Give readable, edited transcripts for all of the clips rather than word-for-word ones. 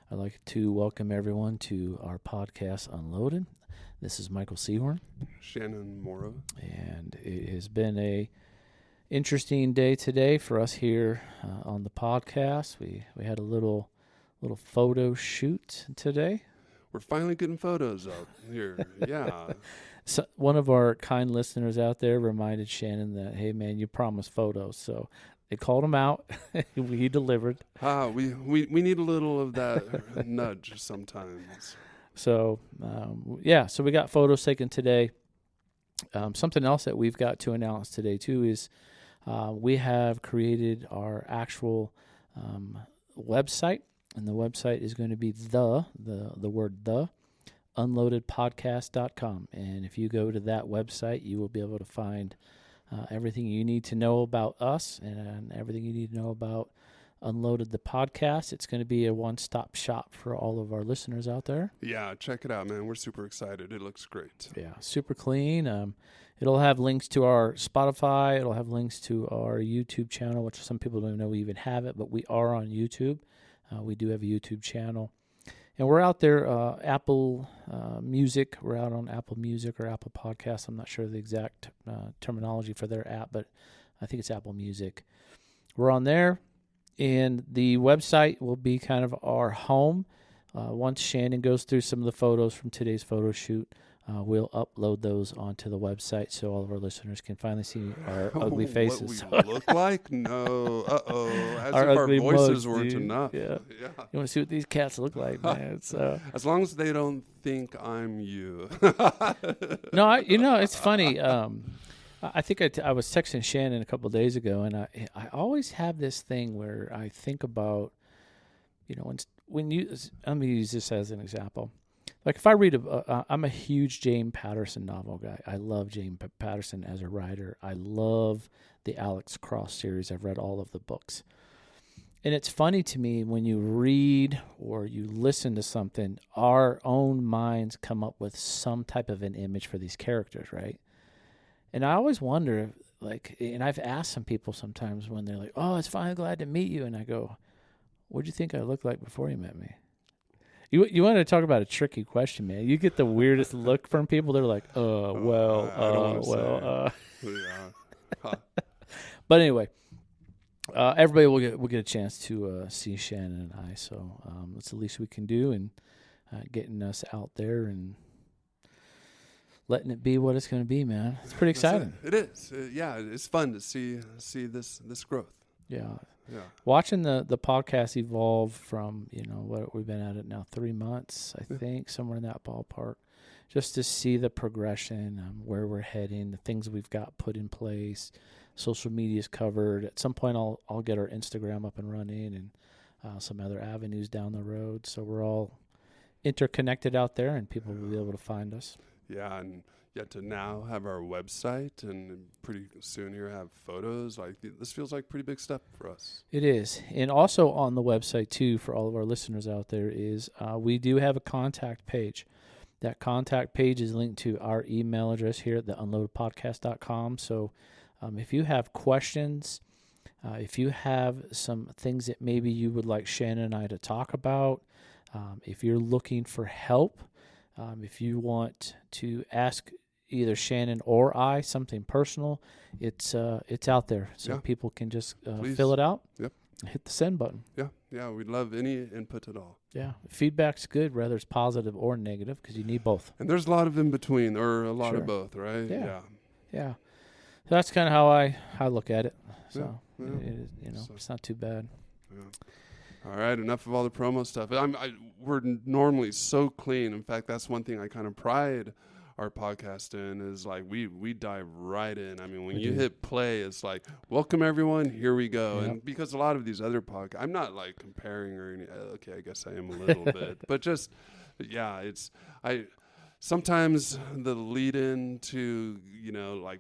I'd like to welcome everyone to our podcast, Unloaded. This is Michael Seahorn. Shannon Morrow. And it has been a interesting day today for us here on the podcast. We had a little photo shoot today. We're finally getting photos up here. Yeah. So one of our kind listeners out there reminded Shannon that, hey, man, you promised photos. So they called him out. He delivered. We need a little of that nudge sometimes. So, so we got photos taken today. Something else that we've got to announce today, too, is we have created our actual website. And the website is going to be the word unloadedpodcast.com. And if you go to that website, you will be able to find everything you need to know about us and everything you need to know about Unloaded the podcast. It's going to be a one-stop shop for all of our listeners out there. Yeah, check it out, man. We're super excited. It looks great. Yeah, super clean. It'll have links to our Spotify. It'll have links to our YouTube channel, which some people don't know we even have it, but we are on YouTube. We do have a YouTube channel. And we're out there, Apple Music. We're out on Apple Music or Apple Podcasts. I'm not sure the exact terminology for their app, but I think it's Apple Music. We're on there. And the website will be kind of our home. Once Shannon goes through some of the photos from today's photo shoot, we'll upload those onto the website so all of our listeners can finally see our ugly faces. What we look like? No. Uh-oh. As our if our voices mugs, weren't dude. enough. Yeah. You want to see what these cats look like, man. So. As long as they don't think I'm you. No, it's funny. I think I was texting Shannon a couple of days ago, and I always have this thing where I think about, when you, let me use this as an example. Like if I read, I'm a huge James Patterson novel guy. I love James Patterson as a writer. I love the Alex Cross series. I've read all of the books. And it's funny to me when you read or you listen to something, our own minds come up with some type of an image for these characters, right? And I always wonder, and I've asked some people sometimes when they're like, oh, it's finally glad to meet you. And I go, what do you think I looked like before you met me? You want to talk about a tricky question, man. You get the weirdest look from people. They're like, Yeah. But anyway, everybody will get a chance to see Shannon and I. So that's the least we can do and getting us out there and letting it be what it's going to be, man. It's pretty exciting. It is. It's fun to see this growth. Yeah. Yeah. Watching the podcast evolve from, what we've been at it now 3 months, I think, somewhere in that ballpark, just to see the progression, where we're heading, the things we've got put in place, social media's covered. At some point, I'll get our Instagram up and running and some other avenues down the road. So we're all interconnected out there, and people will be able to find us. Yeah, and yet to now have our website and pretty soon here have photos. This feels like a pretty big step for us. It is. And also on the website, too, for all of our listeners out there is we do have a contact page. That contact page is linked to our email address here at theunloadedpodcast.com. So if you have questions, if you have some things that maybe you would like Shannon and I to talk about, if you're looking for help, if you want to ask either Shannon or I something personal, it's out there. So people can just fill it out. Yep. Hit the send button. Yeah, we'd love any input at all. Yeah, feedback's good, whether it's positive or negative, because you need both. And there's a lot of in between, or a lot of both, right? Yeah. So that's kind of how I look at it. So it's not too bad. Yeah. All right, enough of all the promo stuff. We're normally so clean. In fact, that's one thing I kind of pride our podcast in is we dive right in. I mean, when you hit play, it's like, welcome everyone, here we go. Yep. And because a lot of these other podcasts, I'm not comparing or any. Okay, I guess I am a little bit, but just sometimes the lead in to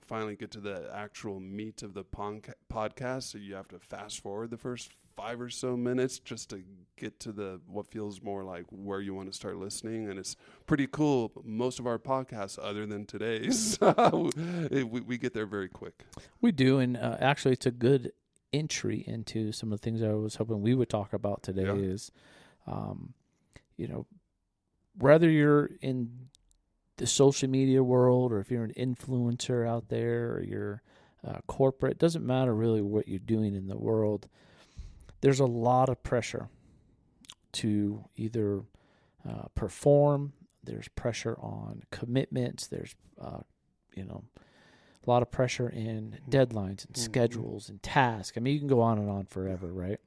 finally get to the actual meat of the podcast, so you have to fast forward the first 5 or so minutes just to get to what feels more like where you want to start listening. And it's pretty cool. Most of our podcasts, other than today's, we get there very quick. We do. And actually, it's a good entry into some of the things I was hoping we would talk about today is you know, whether you're in the social media world or if you're an influencer out there or you're corporate, it doesn't matter really what you're doing in the world. There's a lot of pressure to either perform. There's pressure on commitments. There's, a lot of pressure in deadlines and schedules and tasks. I mean, you can go on and on forever, right?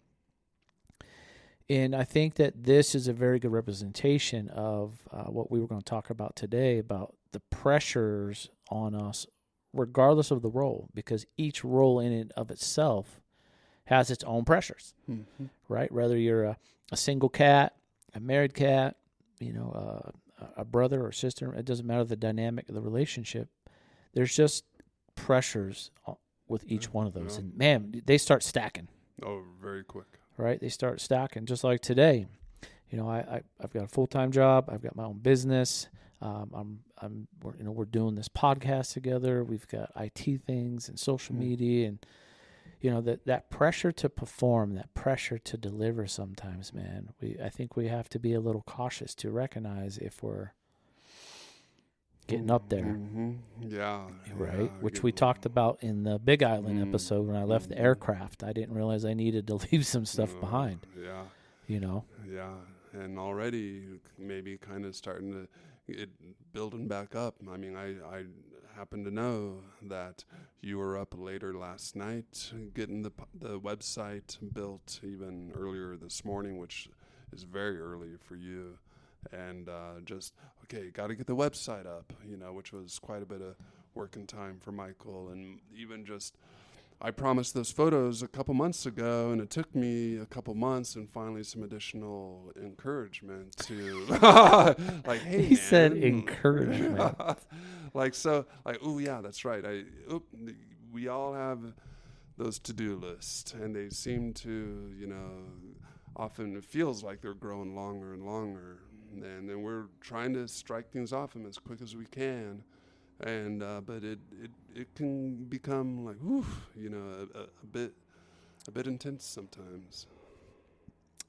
And I think that this is a very good representation of what we were going to talk about today, about the pressures on us, regardless of the role, because each role in and of itself has its own pressures, right? Whether you're a single cat, a married cat, a brother or sister, it doesn't matter the dynamic of the relationship. There's just pressures with each one of those. And man, they start stacking. Oh, very quick. Right? They start stacking, just like today. I've got a full-time job. I've got my own business. We're doing this podcast together. We've got IT things and social media, and that pressure to perform, that pressure to deliver. Sometimes, man, I think we have to be a little cautious to recognize if we're getting up there. Yeah. Right? Yeah, Which we talked about in the Big Island episode when I left the aircraft. I didn't realize I needed to leave some stuff behind. Yeah. Yeah. And already maybe kind of starting to get building back up. I mean, I happen to know that you were up later last night getting the website built even earlier this morning, which is very early for you. And got to get the website up, which was quite a bit of working time for Michael. And even I promised those photos a couple months ago, and it took me a couple months and finally some additional encouragement to, like, hey, he man. said encouragement. Oh, yeah, that's right. We all have those to-do lists, and they seem to, often it feels like they're growing longer and longer. And then we're trying to strike things off them as quick as we can, and but it can become like a bit intense sometimes.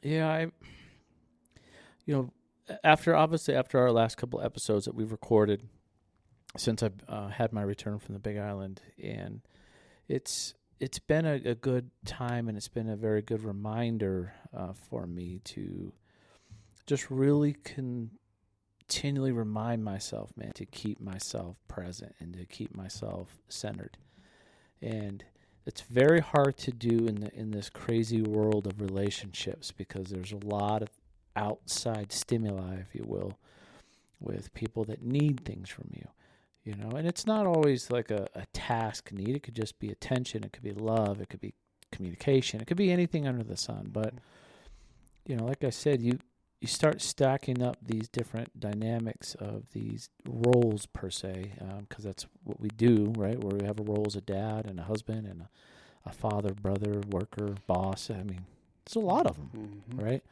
Yeah, after our last couple episodes that we've recorded since I've had my return from the Big Island, and it's been a good time, and it's been a very good reminder for me to just really continually remind myself, man, to keep myself present and to keep myself centered. And it's very hard to do in this crazy world of relationships, because there's a lot of outside stimuli, if you will, with people that need things from you, and it's not always like a task need. It could just be attention. It could be love. It could be communication. It could be anything under the sun. But, like I said, you start stacking up these different dynamics of these roles, per se, because that's what we do, right? Where we have a role as a dad and a husband and a father, brother, worker, boss. I mean, there's a lot of them, right?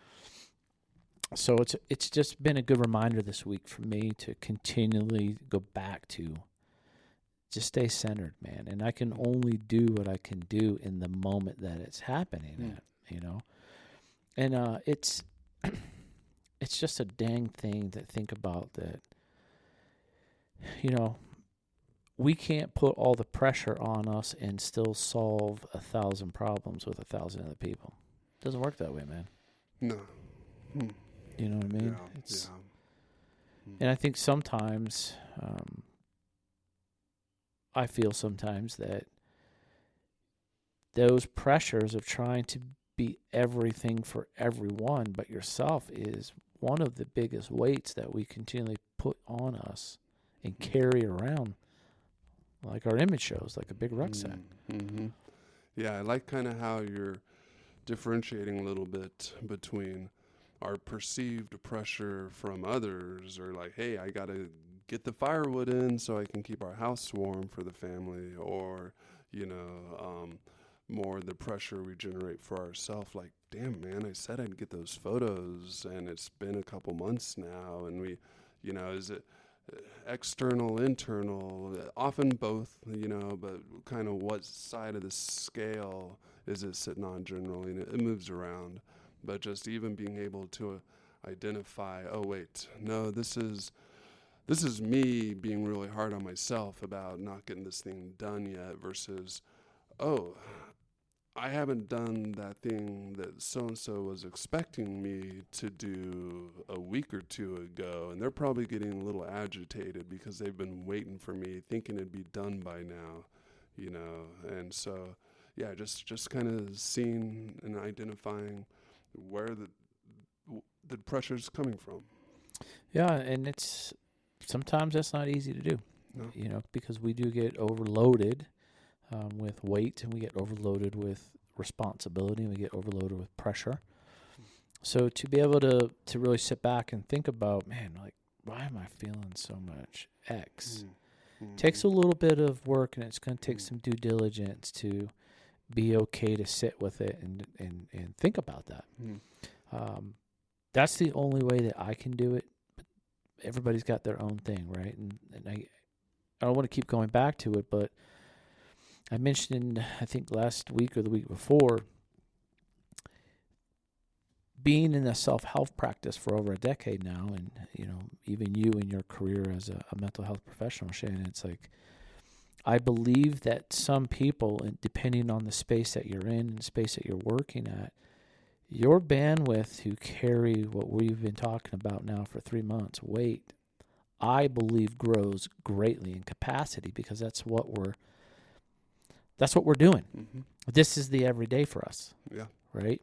So it's just been a good reminder this week for me to continually go back to just stay centered, man. And I can only do what I can do in the moment that it's happening at, And it's just a dang thing to think about that, we can't put all the pressure on us and still solve 1,000 problems with 1,000 other people. It doesn't work that way, man. No. You know what I mean? And I think sometimes, I feel sometimes that those pressures of trying to be everything for everyone but yourself is one of the biggest weights that we continually put on us and carry around, like our image shows, like a big rucksack. Yeah, I like kind of how you're differentiating a little bit between our perceived pressure from others, or like, hey, I got to get the firewood in so I can keep our house warm for the family, or, more the pressure we generate for ourselves. Like, damn, man, I said I'd get those photos, and it's been a couple months now, and we, is it external, internal, often both, but kind of what side of the scale is it sitting on generally, and it moves around. But just even being able to identify, oh wait, no, this is me being really hard on myself about not getting this thing done yet, versus, oh, I haven't done that thing that so-and-so was expecting me to do a week or two ago, and they're probably getting a little agitated because they've been waiting for me, thinking it'd be done by now, and so, yeah, just kind of seeing and identifying where the pressure's coming from. Yeah, and it's sometimes that's not easy to do, No. Because we do get overloaded with weight, and we get overloaded with responsibility, and we get overloaded with pressure. So to be able to really sit back and think about, man, like, why am I feeling so much X? Takes a little bit of work, and it's going to take some due diligence to be okay to sit with it and think about that. That's the only way that I can do it. But everybody's got their own thing, right? And I don't want to keep going back to it, but I mentioned, I think last week or the week before, being in a self-help practice for over a decade now, and even you in your career as a mental health professional, Shannon, it's like, I believe that some people, and depending on the space that you're in and the space that you're working at, your bandwidth to carry what we've been talking about now for 3 months, weight, I believe grows greatly in capacity, because that's what we're doing. Mm-hmm. This is the everyday for us. Yeah. Right?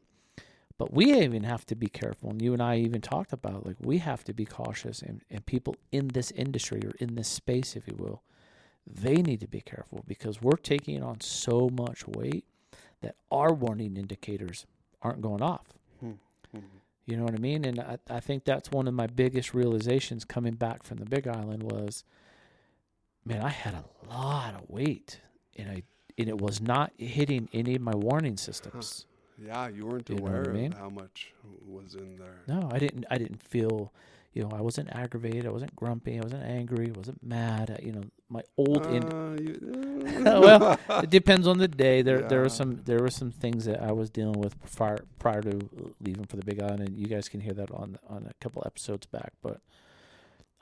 But we even have to be careful, and you and I even talked about, like, we have to be cautious, and people in this industry, or in this space, if you will, they need to be careful, because we're taking on so much weight that our warning indicators aren't going off. Mm-hmm. You know what I mean? And I think that's one of my biggest realizations coming back from the Big Island was, man, I had a lot of weight, and it was not hitting any of my warning systems. Yeah, you weren't aware of how much was in there. No, I didn't feel, I wasn't aggravated, I wasn't grumpy, I wasn't angry, I wasn't mad. My old well, it depends on the day. There were some things that I was dealing with prior to leaving for the Big Island, and you guys can hear that on a couple episodes back. But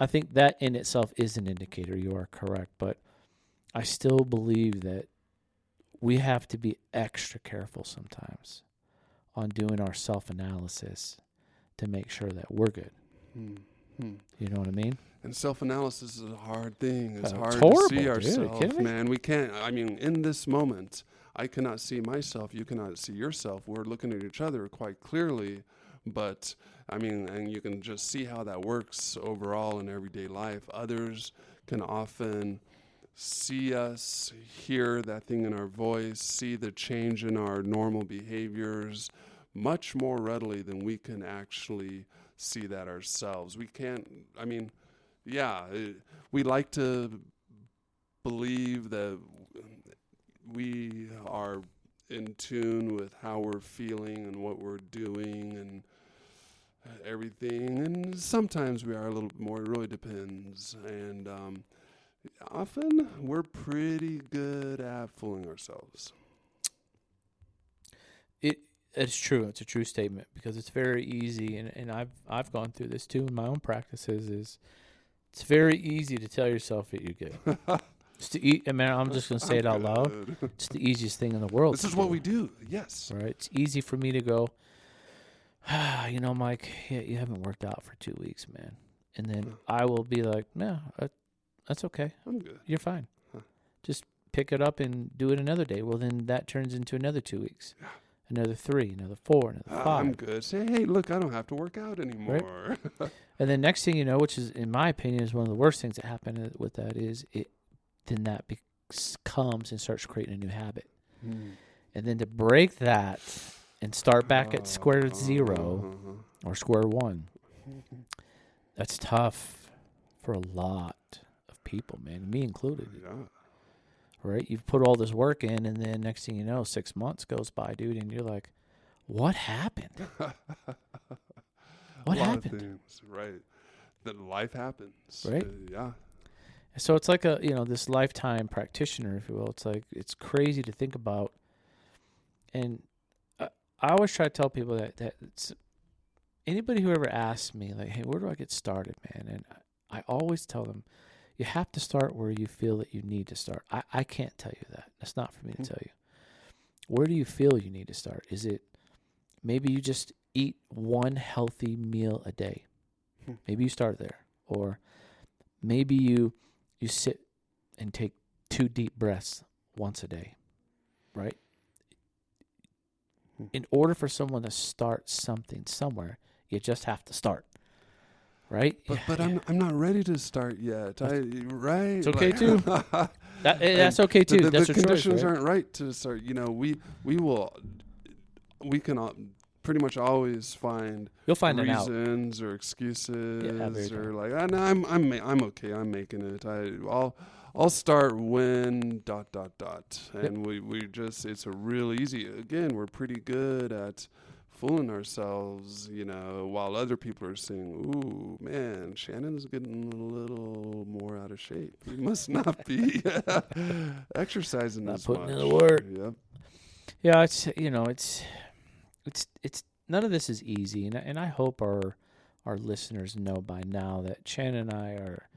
I think that in itself is an indicator. You are correct, but I still believe that we have to be extra careful sometimes on doing our self-analysis to make sure that we're good. You know what I mean? And self-analysis is a hard thing. It's hard horrible, to see dude. ourselves, man. We can't. I mean, in this moment, I cannot see myself. You cannot see yourself. We're looking at each other quite clearly, but I mean, and you can just see how that works overall in everyday life. Others can often see us, hear that thing in our voice, see the change in our normal behaviors much more readily than we can actually see that ourselves. We can't, I mean, we like to believe that we are in tune with how we're feeling and what we're doing and everything, and sometimes we are a little bit more. It really depends, and often we're pretty good at fooling ourselves. It's true. It's a true statement, because it's very easy, and I've gone through this too in my own practices. It's very easy to tell yourself that you're good. It's to eat. I mean, I'm just going to say it out loud. It's the easiest thing in the world. This is what we do. Yes. Right. It's easy for me to go, Mike, you haven't worked out for 2 weeks, man. And then I will be like, no, that's okay. I'm good. You're fine. Just pick it up and do it another day. Well, then that turns into another 2 weeks. Another 3, another 4, another 5. I'm good. Say, hey, look, I don't have to work out anymore. Right? And then next thing you know, which is, in my opinion, is one of the worst things that happen with that, is then that comes and starts creating a new habit. And then to break that and start back at square zero or square one, that's tough for a lot of people, man, me included. Yeah. Right? You've put all this work in, and then next thing you know, 6 months goes by, dude, and you're like, what happened? What happened? Things, right. That life happens. Right? Yeah. So it's like this lifetime practitioner, if you will. It's like, it's crazy to think about. And I always try to tell people that anybody who ever asks me, like, hey, where do I get started, man? And I always tell them, you have to start where you feel that you need to start. I can't tell you that. That's not for me to tell you. Where do you feel you need to start? Is it maybe you just eat one healthy meal a day? Maybe you start there. Or maybe you sit and take 2 deep breaths once a day, right? In order for someone to start something somewhere, you just have to start, right? But I'm not ready to start yet. Right? It's okay too. That's okay too. That's the your conditions choice, right? aren't right to start. We can pretty much always find You'll find an out. reasons or excuses very or true. like, no, I'm okay. I'm making it. I'll start when ... And we just, it's a real easy, again, we're pretty good at fooling ourselves, while other people are saying, ooh, man, Shannon's getting a little more out of shape. He must not be exercising Not as putting much. in the work. Yep. Yeah, it's none of this is easy, and I hope our listeners know by now that Shannon and I are.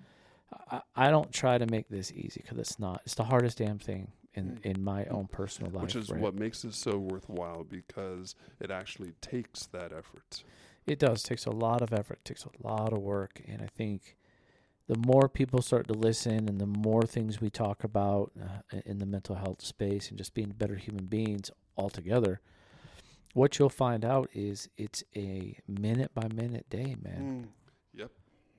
I don't try to make this easy because it's not. It's the hardest damn thing in my own personal life. Which is right? what makes this so worthwhile, because it actually takes that effort. It does. It takes a lot of effort. It takes a lot of work, and I think the more people start to listen, and the more things we talk about in the mental health space, and just being better human beings altogether, what you'll find out is it's a minute by minute day, man.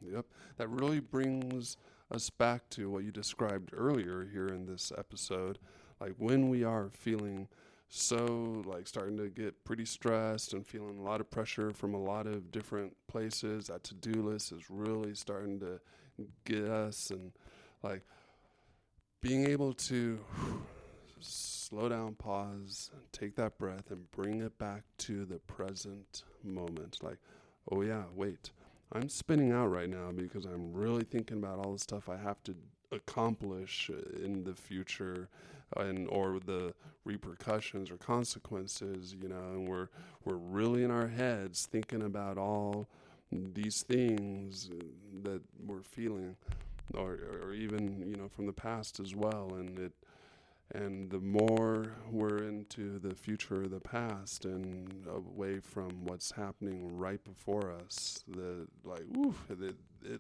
Yep. That really brings us back to what you described earlier here in this episode. Like when we are feeling so starting to get pretty stressed and feeling a lot of pressure from a lot of different places, that to-do list is really starting to get us, and being able to slow down, pause, take that breath and bring it back to the present moment. Like, oh yeah, wait. I'm spinning out right now because I'm really thinking about all the stuff I have to accomplish in the future, or the repercussions or consequences, and we're really in our heads thinking about all these things that we're feeling, or even from the past as well, and the more we're into the future or the past and away from what's happening right before us,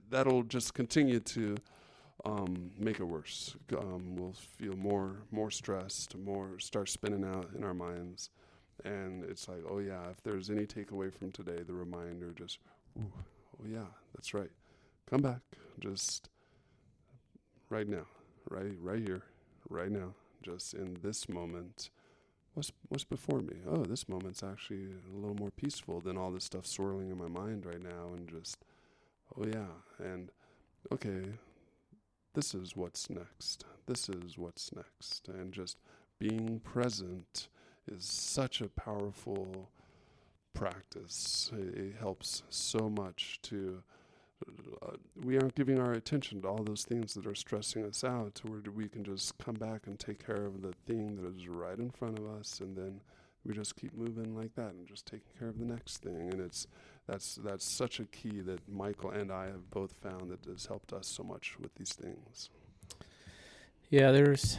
that'll just continue to make it worse. We'll feel more stressed, start spinning out in our minds. And it's like, oh yeah, if there's any takeaway from today, the reminder just, oh yeah, that's right. Come back, just right now, right here, right now. Just in this moment, what's before me? Oh, this moment's actually a little more peaceful than all this stuff swirling in my mind right now. And just, oh yeah, and okay, this is what's next. And just being present is such a powerful practice. It helps so much to. We aren't giving our attention to all those things that are stressing us out, to where we can just come back and take care of the thing that is right in front of us, and then we just keep moving like that and just taking care of the next thing. And that's such a key that Michael and I have both found that has helped us so much with these things. Yeah, there is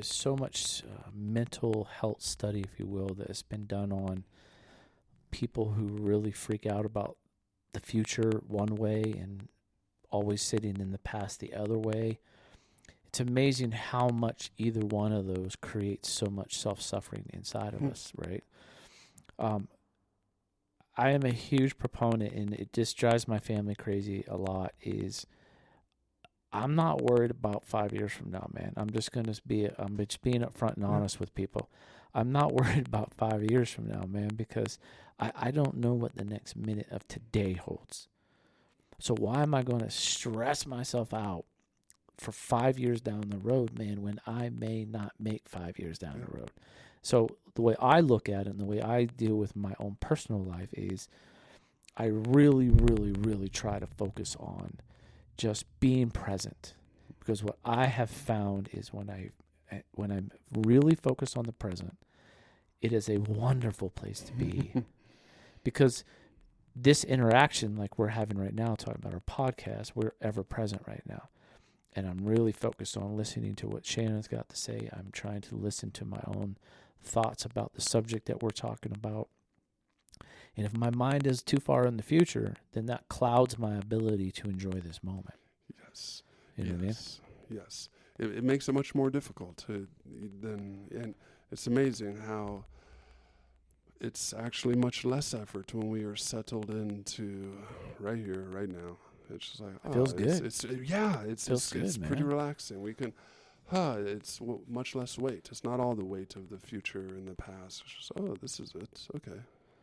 so much mental health study, if you will, that has been done on people who really freak out about the future one way and always sitting in the past the other way. It's amazing how much either one of those creates so much self-suffering inside of us, right? I am a huge proponent, and it just drives my family crazy a lot, is I'm not worried about 5 years from now, man. I'm just being upfront and honest with people. I'm not worried about 5 years from now, man, because I don't know what the next minute of today holds. So why am I going to stress myself out for 5 years down the road, man, when I may not make 5 years down the road? So the way I look at it and the way I deal with my own personal life is I really, really, really try to focus on just being present. Because what I have found is when I'm really focused on the present, it is a wonderful place to be. Because this interaction like we're having right now, talking about our podcast, we're ever present right now. And I'm really focused on listening to what Shannon's got to say. I'm trying to listen to my own thoughts about the subject that we're talking about. And if my mind is too far in the future, then that clouds my ability to enjoy this moment. Yes. You know what I mean? Yes. It makes it much more difficult and it's amazing how it's actually much less effort when we are settled into right here, right now. It's just like, It feels good. It's Good, pretty man. relaxing. We can, it's much less weight. It's not all the weight of the future and the past. It's just, this is it. Okay.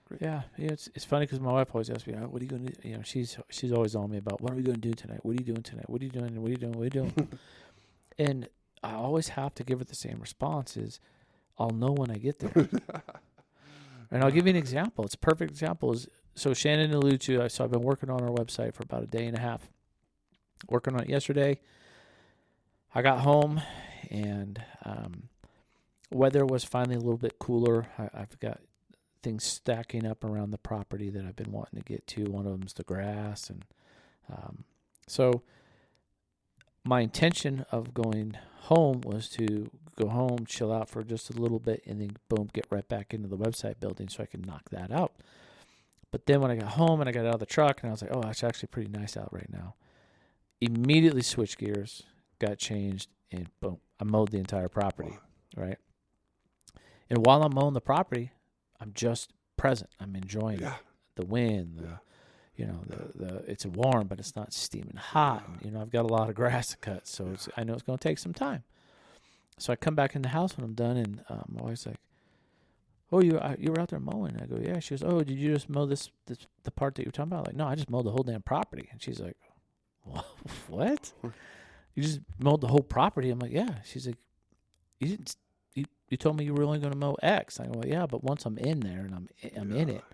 Great. Yeah, it's funny because my wife always asks me, "What are you going to do?" You know, she's always on me about, "What are we going to do tonight? What are you doing tonight? What are you doing? What are you doing? What are you doing?" And I always have to give her the same response: "Is I'll know when I get there." And I'll give you an example. It's a perfect example. So Shannon alluded to. So I've been working on our website for about a day and a half. Working on it yesterday. I got home, and weather was finally a little bit cooler. I've got things stacking up around the property that I've been wanting to get to. One of them's the grass, and so my intention of going home was to go home, chill out for just a little bit, and then boom, get right back into the website building so I can knock that out. But then when I got home and I got out of the truck, and I was like, it's actually pretty nice out right now. Immediately switched gears, got changed, and boom, I mowed the entire property, right? And while I'm mowing the I'm just present. I'm enjoying it. The wind, it's warm, but it's not steaming hot. And, I've got a lot of grass to cut, so I know it's going to take some time. So I come back in the house when I'm done, and my wife's like, "Oh, you were out there mowing?" I go, "Yeah." She goes, "Oh, did you just mow the part that you were talking about?" I'm like, "No, I just mowed the whole damn property." And she's like, "What? You just mowed the whole property?" I'm like, "Yeah." She's like, "You didn't. You told me you were only going to mow X." I go, "Well, yeah, but once I'm in there and I'm in it,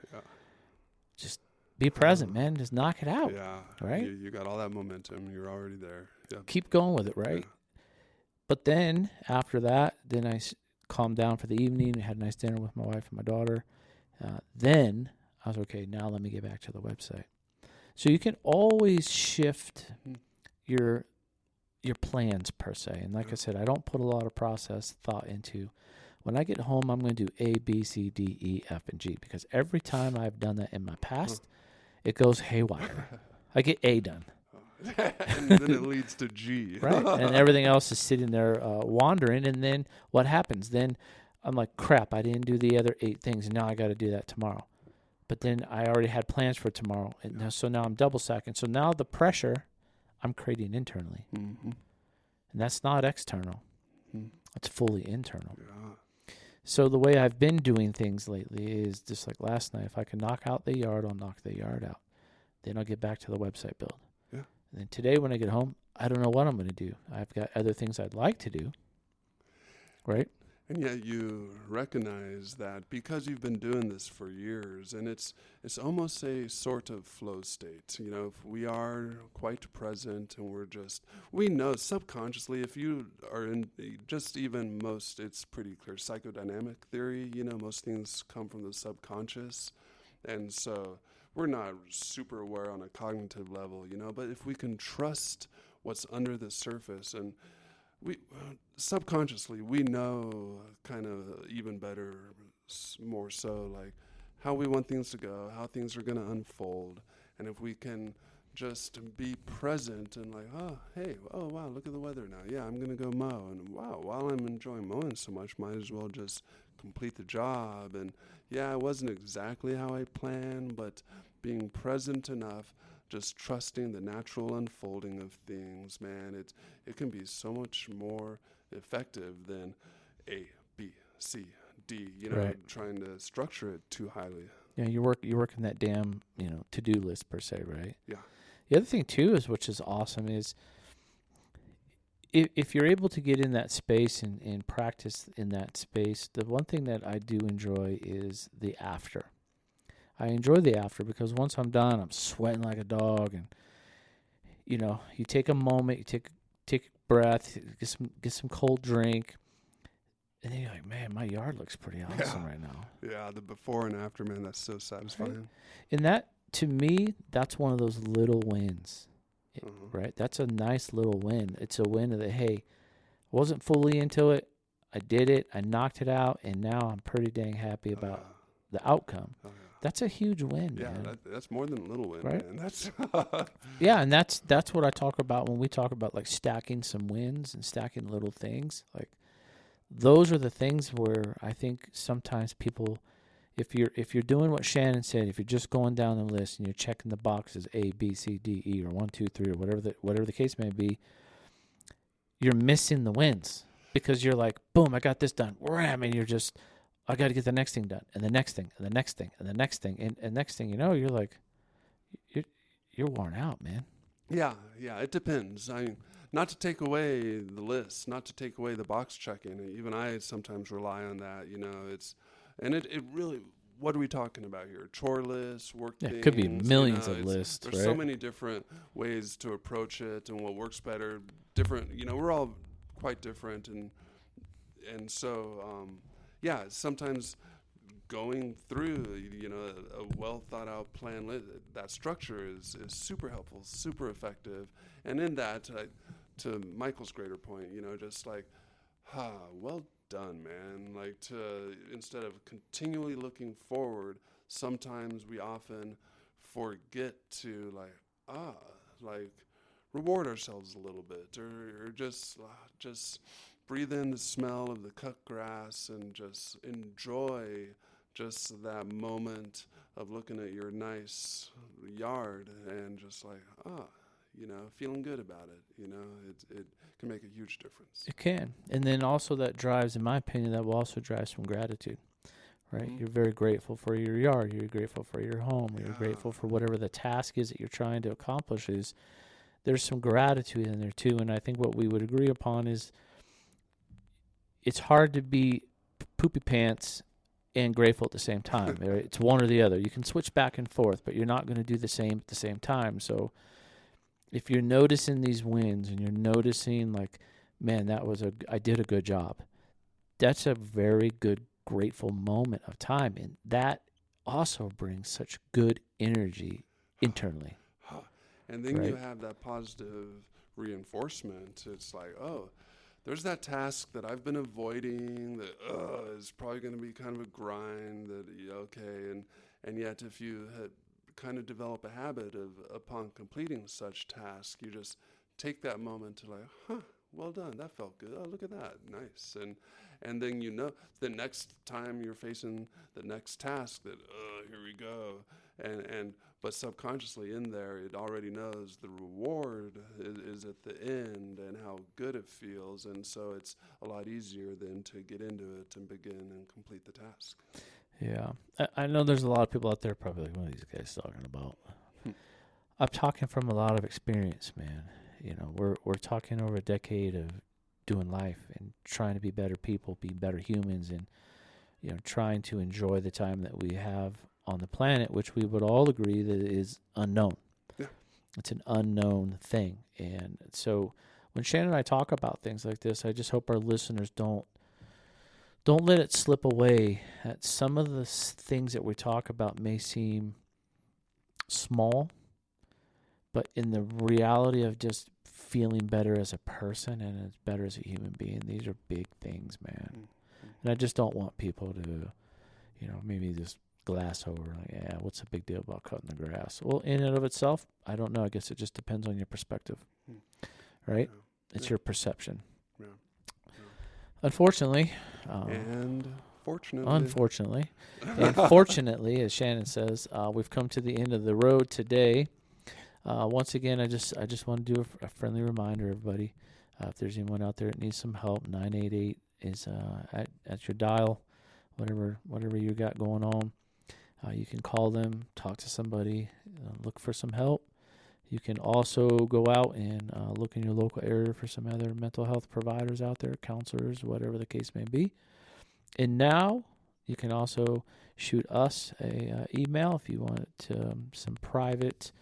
just be present, man. Just knock it out." Yeah. Right? You got all that momentum. You're already there. Yeah. Keep going with it, right? Yeah. But then after that, then I calmed down for the evening, had a nice dinner with my wife and my daughter. Then I was okay. Now let me get back to the website. So you can always shift your plans per se. And like I said, I don't put a lot of process thought into when I get home, I'm going to do A, B, C, D, E, F, and G, because every time I've done that in my past, it goes haywire. I get A done. And then it leads to G. Right. And everything else is sitting there wandering. And then what happens? Then I'm like, crap, I didn't do the other 8 things. And now I got to do that tomorrow. But then I already had plans for tomorrow. And so now I'm double stacking. So now the pressure I'm creating internally. Mm-hmm. And that's not external. It's fully internal. Yeah. So the way I've been doing things lately is just like last night. If I can knock out the yard, I'll knock the yard out. Then I'll get back to the website build. Yeah. And then today when I get home, I don't know what I'm going to do. I've got other things I'd like to do. Right? And yet you recognize that because you've been doing this for years, and it's almost a sort of flow state. If we are quite present and we know subconsciously, if you are in just even most, it's pretty clear, psychodynamic theory, most things come from the subconscious. And so we're not super aware on a cognitive level, but if we can trust what's under the surface, and we subconsciously, we know kind of even better, more so, like how we want things to go, how things are going to unfold. And if we can just be present and like, wow, look at the weather now. Yeah, I'm going to go mow. And wow, while I'm enjoying mowing so much, might as well just complete the job. And yeah, it wasn't exactly how I planned, but being present enough, just trusting the natural unfolding of things, man, it can be so much more effective than A, B, C, D, Right. Trying to structure it too highly. Yeah, you're working that damn, to-do list per se, right? Yeah. The other thing too is, which is awesome, is if you're able to get in that space and practice in that space, the one thing that I do enjoy is the after. I enjoy the after because once I'm done, I'm sweating like a dog, and you take a moment, you take a breath, get some cold drink, and then you're like, man, my yard looks pretty awesome right now. Yeah, the before and after, man, that's so satisfying. Right? And that to me, that's one of those little wins, right? That's a nice little win. It's a win of the, hey, wasn't fully into it. I did it. I knocked it out, and now I'm pretty dang happy about the outcome. That's a huge win, man. Yeah, that's more than a little win, right? Man. That's yeah, and that's what I talk about when we talk about like stacking some wins and stacking little things. Like those are the things where I think sometimes people, if you're doing what Shannon said, if you're just going down the list and you're checking the boxes A, B, C, D, E, or 1, 2, 3, or whatever the case may be, you're missing the wins because you're like, boom, I got this done. Wham, and you're just, I got to get the next thing done, and the next thing, and the next thing, and the next thing, and next thing you know, you're like, you're worn out, man. Yeah, it depends. I mean, not to take away the list, not to take away the box checking. Even I sometimes rely on that. It really. What are we talking about here? Chore lists, work things. It could be millions of lists. There's right? so many different ways to approach it, and what works better. Different. We're all quite different, and so sometimes going through a well thought out plan, that structure is super helpful, super effective, and in that, to Michael's greater point, just like, well done, man. Like, instead of continually looking forward, sometimes we often forget to reward ourselves a little bit, or just breathe in the smell of the cut grass and just enjoy just that moment of looking at your nice yard and just like, feeling good about it. It can make a huge difference. It can. And then also that drives, in my opinion, that will also drive some gratitude, right? Mm-hmm. You're very grateful for your yard. You're grateful for your home. You're grateful for whatever the task is that you're trying to accomplish. There's some gratitude in there too. And I think what we would agree upon is it's hard to be poopy pants and grateful at the same time. Right? It's one or the other. You can switch back and forth, but you're not going to do the same at the same time. So if you're noticing these wins and you're noticing like, man, I did a good job, that's a very good, grateful moment of time. And that also brings such good energy internally. And then you have that positive reinforcement. It's like, oh, there's that task that I've been avoiding that is probably going to be kind of a grind and yet if you had kind of develop a habit of, upon completing such task, you just take that moment to like, well done, that felt good. Oh, look at that, nice. And then the next time you're facing the next task that, here we go. But subconsciously in there, it already knows the reward is at the end and how good it feels. And so it's a lot easier then to get into it and begin and complete the task. Yeah. I know there's a lot of people out there probably like, what are these guys talking about? I'm talking from a lot of experience, man. We're talking over a decade of doing life and trying to be better people, be better humans, and, trying to enjoy the time that we have on the planet, which we would all agree that is unknown. Yeah. It's an unknown thing. And so when Shannon and I talk about things like this, I just hope our listeners don't let it slip away that some of the things that we talk about may seem small, but in the reality of just feeling better as a person and as better as a human being, these are big things, man. Mm-hmm. And I just don't want people to, maybe just glass over, like, yeah, what's the big deal about cutting the grass? Well, in and of itself, I don't know. I guess it just depends on your perspective, right? Yeah. It's your perception. Yeah. Unfortunately, and fortunately, as Shannon says, we've come to the end of the road today. Once again, I just want to do a friendly reminder, everybody. If there's anyone out there that needs some help, 988 is at your dial. Whatever you got going on, you can call them, talk to somebody, look for some help. You can also go out and look in your local area for some other mental health providers out there, counselors, whatever the case may be. And now you can also shoot us a email if you want some private,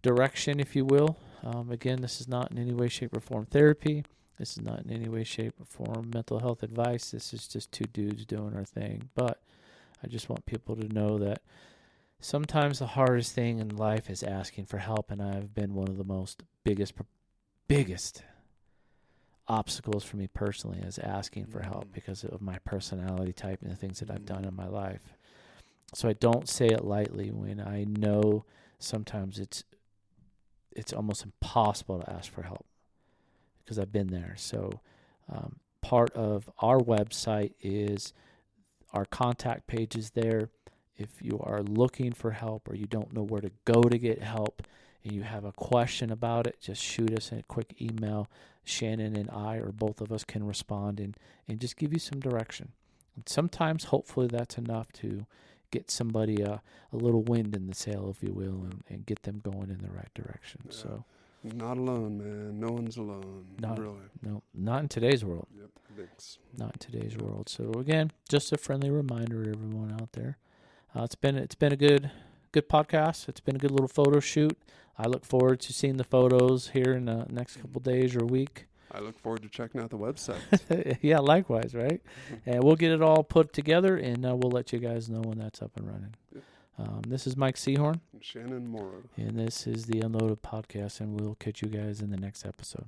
direction, if you will. Again, this is not in any way, shape, or form therapy. This is not in any way, shape, or form mental health advice. This is just two dudes doing our thing. But I just want people to know that sometimes the hardest thing in life is asking for help, and I've been one of the biggest obstacles for me personally is asking for help because of my personality type and the things that I've done in my life. So I don't say it lightly when I know sometimes it's almost impossible to ask for help because I've been there. So part of our website is our contact page is there. If you are looking for help or you don't know where to go to get help and you have a question about it, just shoot us a quick email. Shannon and I or both of us can respond and just give you some direction. And sometimes, hopefully, that's enough to get somebody a little wind in the sail, if you will, and get them going in the right direction. Yeah. So, not alone, man. No one's alone. Really. No, not in today's world. Yep, thanks. Not in today's world. So again, just a friendly reminder to everyone out there. It's been a good podcast. It's been a good little photo shoot. I look forward to seeing the photos here in the next couple days or week. I look forward to checking out the website. Yeah, likewise, right? And we'll get it all put together, and we'll let you guys know when that's up and running. Yep. This is Mike Seahorn. And Shannon Morrow. And this is the Unloaded Podcast, and we'll catch you guys in the next episode.